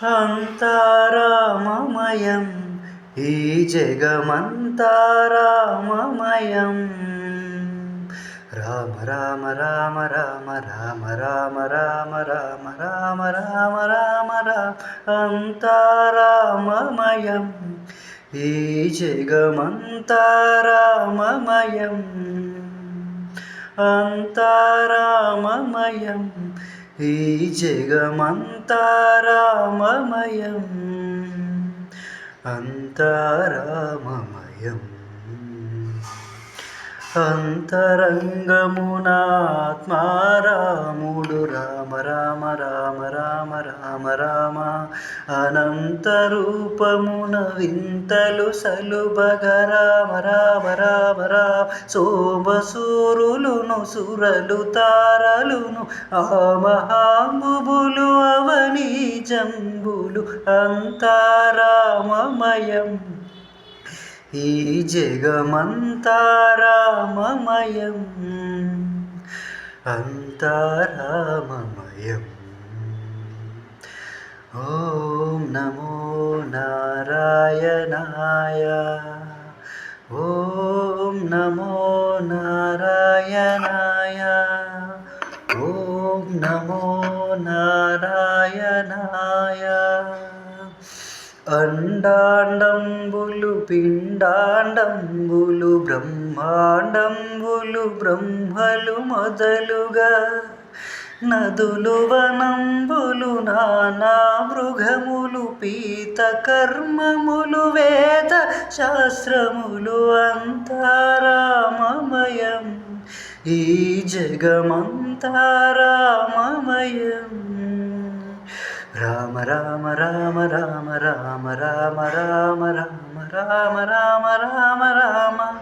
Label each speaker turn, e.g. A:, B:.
A: అంతా రామమయం ఈ జగమంతా రామమయం. రామ రామ రామ రామ రామ రామ రామ రామ రామ రామ రామ రామ అంతా రామమయం ఈ జగమంతా రామమయం. అంతా రామమయం ఈ జగమంతా రామమయం. అంతా రామమయం. అంతరంగమున ఆత్మారాముడు రామ రామ రామ రామ రామ రామ అనంత రూపమున వింతలు సలుబగ రామ రామ రామ రామ సోమసూరులును సురలు తారలును ఆ మహాంబుబులు అవని జంబులు అంతా రామమయం ఈ జగమంతా రామమయం. అంతా రామమయం. ఓం నమో నారాయణాయ. ఓం నమో నారాయణాయ. ఓం నమో నారాయణాయ. అండాండంబులు పిండాండంబులు బ్రహ్మాండంబులు బ్రహ్మలు మొదలుగా నదులు వనంబులు నానా మృగములు పీత కర్మములు వేద శాస్త్రములు అంతా రామమయం ఈ జగమంతా రామమయం. రామ రామ రామ రామ రామ రామ రామ రామ రామ రామ రామ రామ